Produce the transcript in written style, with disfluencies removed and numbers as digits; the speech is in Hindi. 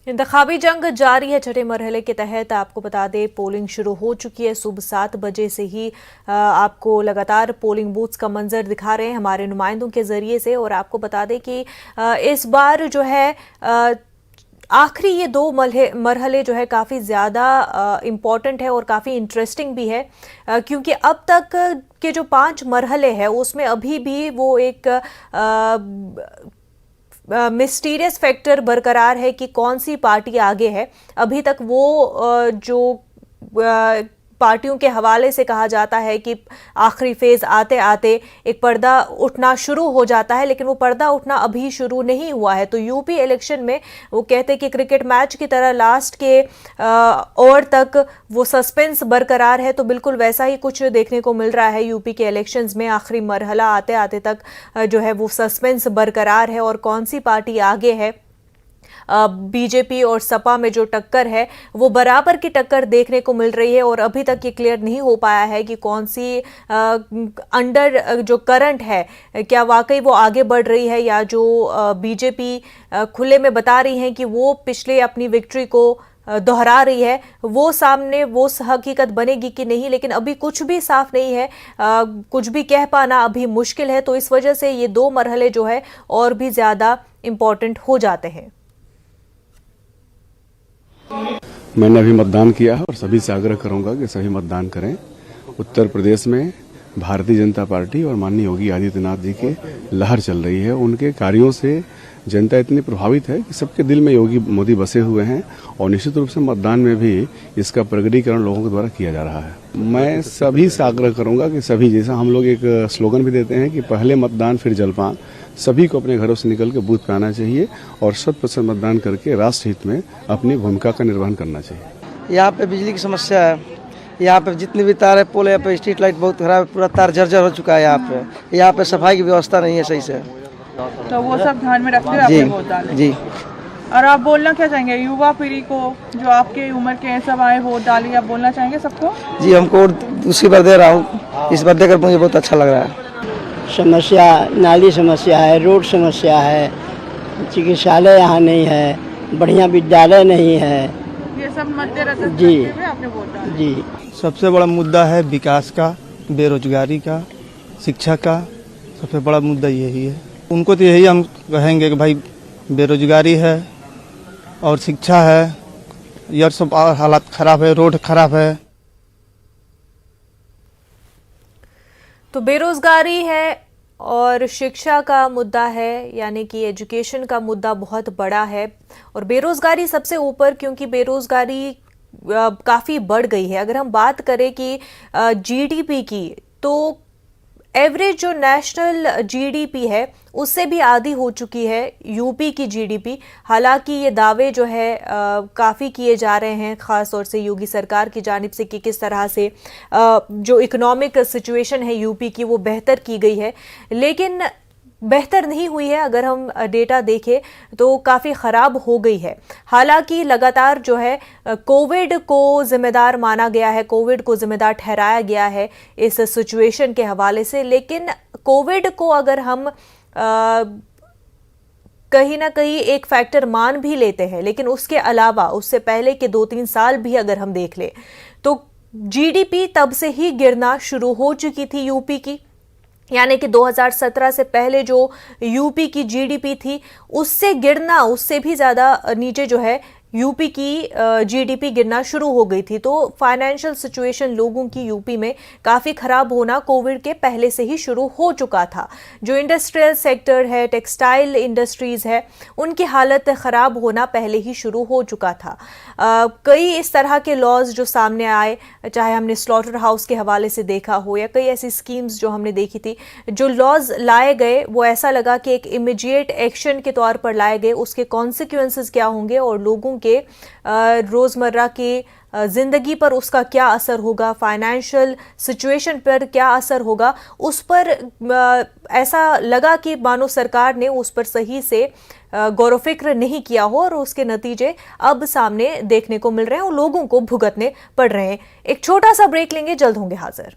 इंतखाबी जंग जारी है। छठे मरहले के तहत आपको बता दें पोलिंग शुरू हो चुकी है। सुबह 7 बजे से ही आपको लगातार पोलिंग बूथ्स का मंजर दिखा रहे हैं हमारे नुमाइंदों के जरिए से। और आपको बता दें कि इस बार जो है आखिरी ये 2 मरहले जो है काफ़ी ज़्यादा इम्पॉर्टेंट है और काफ़ी इंटरेस्टिंग भी है, क्योंकि अब तक के जो 5 मरहले हैं उसमें अभी भी वो एक मिस्टीरियस फैक्टर बरकरार है कि कौन सी पार्टी आगे है। अभी तक वो जो पार्टियों के हवाले से कहा जाता है कि आखिरी फेज आते आते एक पर्दा उठना शुरू हो जाता है, लेकिन वो पर्दा उठना अभी शुरू नहीं हुआ है। तो यूपी इलेक्शन में वो कहते हैं कि क्रिकेट मैच की तरह लास्ट के ओवर तक वो सस्पेंस बरकरार है। तो बिल्कुल वैसा ही कुछ देखने को मिल रहा है यूपी के इलेक्शंस में। आखिरी मरहला आते आते तक जो है वो सस्पेंस बरकरार है और कौन सी पार्टी आगे है। बीजेपी और सपा में जो टक्कर है वो बराबर की टक्कर देखने को मिल रही है और अभी तक ये क्लियर नहीं हो पाया है कि कौन सी अंडर जो करंट है क्या वाकई वो आगे बढ़ रही है, या जो बीजेपी खुले में बता रही है कि वो पिछले अपनी विक्ट्री को दोहरा रही है, वो सामने वो हकीकत बनेगी कि नहीं। लेकिन अभी कुछ भी साफ नहीं है, कुछ भी कह पाना अभी मुश्किल है। तो इस वजह से ये 2 मरहले जो है और भी ज्यादा इंपॉर्टेंट हो जाते हैं। मैंने अभी मतदान किया है और सभी से आग्रह करूंगा कि सभी मतदान करें। उत्तर प्रदेश में भारतीय जनता पार्टी और माननीय योगी आदित्यनाथ जी के लहर चल रही है। उनके कार्यों से जनता इतनी प्रभावित है कि सबके दिल में योगी मोदी बसे हुए हैं और निश्चित रूप से मतदान में भी इसका प्रकटीकरण लोगों के द्वारा किया जा रहा है। मैं सभी से आग्रह करूंगा कि सभी, जैसा हम लोग एक स्लोगन भी देते हैं कि पहले मतदान फिर जलपान, सभी को अपने घरों से निकल के बूथ पे आना चाहिए और 100% मतदान करके राष्ट्र हित में अपनी भूमिका का निर्वहन करना चाहिए। यहाँ पे बिजली की समस्या है, यहाँ पे जितनी भी तार है, पोल है, पे स्ट्रीट लाइट बहुत खराब है, पूरा तार जर्जर हो चुका है। यहाँ पे सफाई की व्यवस्था नहीं है सही से। तो वो सब ध्यान में रखते हुए आपने वोट डाले। जी। और आप बोलना क्या चाहेंगे युवा पीढ़ी को, जो आपके उम्र के सब आए वोट डाली, आप बोलना चाहेंगे सबको? जी, हमको दूसरी बार दे रहा हूँ, इस बार देकर मुझे बहुत अच्छा लग रहा है। समस्या नाली समस्या है, रोड समस्या है, चिकित्सालय यहाँ नहीं है, बढ़िया विद्यालय नहीं है। ये सब मद्देनजर रखते हुए आपने वोट डाला। जी, सबसे बड़ा मुद्दा है विकास का, बेरोजगारी का, शिक्षा का। सबसे बड़ा मुद्दा यही है। उनको तो यही हम कहेंगे कि भाई बेरोजगारी है और शिक्षा है, यह सब हालात खराब है, रोड खराब है। तो बेरोजगारी है और शिक्षा का मुद्दा है, यानी कि एजुकेशन का मुद्दा बहुत बड़ा है। और बेरोजगारी सबसे ऊपर, क्योंकि बेरोजगारी काफी बढ़ गई है। अगर हम बात करें कि जीडीपी की, तो एवरेज जो नेशनल जीडीपी है उससे भी आधी हो चुकी है यूपी की जीडीपी। हालांकि ये दावे जो है काफ़ी किए जा रहे हैं, ख़ास तौर से योगी सरकार की जानिब से, कि किस तरह से जो इकोनॉमिक सिचुएशन है यूपी की वो बेहतर की गई है, लेकिन बेहतर नहीं हुई है। अगर हम डेटा देखें तो काफ़ी ख़राब हो गई है। हालांकि लगातार जो है कोविड को जिम्मेदार माना गया है, कोविड को जिम्मेदार ठहराया गया है इस सिचुएशन के हवाले से। लेकिन कोविड को अगर हम कहीं ना कहीं एक फैक्टर मान भी लेते हैं, लेकिन उसके अलावा उससे पहले के 2-3 साल भी अगर हम देख लें तो जीडीपी तब से ही गिरना शुरू हो चुकी थी यूपी की। यानी कि 2017 से पहले जो यूपी की जीडीपी थी उससे गिरना, उससे भी ज़्यादा नीचे जो है यूपी की जीडीपी गिरना शुरू हो गई थी। तो फाइनेंशियल सिचुएशन लोगों की यूपी में काफ़ी ख़राब होना कोविड के पहले से ही शुरू हो चुका था। जो इंडस्ट्रियल सेक्टर है, टेक्सटाइल इंडस्ट्रीज़ है, उनकी हालत ख़राब होना पहले ही शुरू हो चुका था। कई इस तरह के लॉज जो सामने आए, चाहे हमने स्लॉटर हाउस के हवाले से देखा हो या कई ऐसी स्कीम्स जो हमने देखी थी, जो लॉज लाए गए वो ऐसा लगा कि एक इमीडिएट एक्शन के तौर पर लाए गए, उसके कॉन्सिक्वेंसेस क्या होंगे और लोगों के रोजमर्रा की जिंदगी पर उसका क्या असर होगा, फाइनेंशियल सिचुएशन पर क्या असर होगा, उस पर ऐसा लगा कि मानो सरकार ने उस पर सही से गौरफिक्र नहीं किया हो और उसके नतीजे अब सामने देखने को मिल रहे हैं और लोगों को भुगतने पड़ रहे हैं। एक छोटा सा ब्रेक लेंगे, जल्द होंगे हाजिर।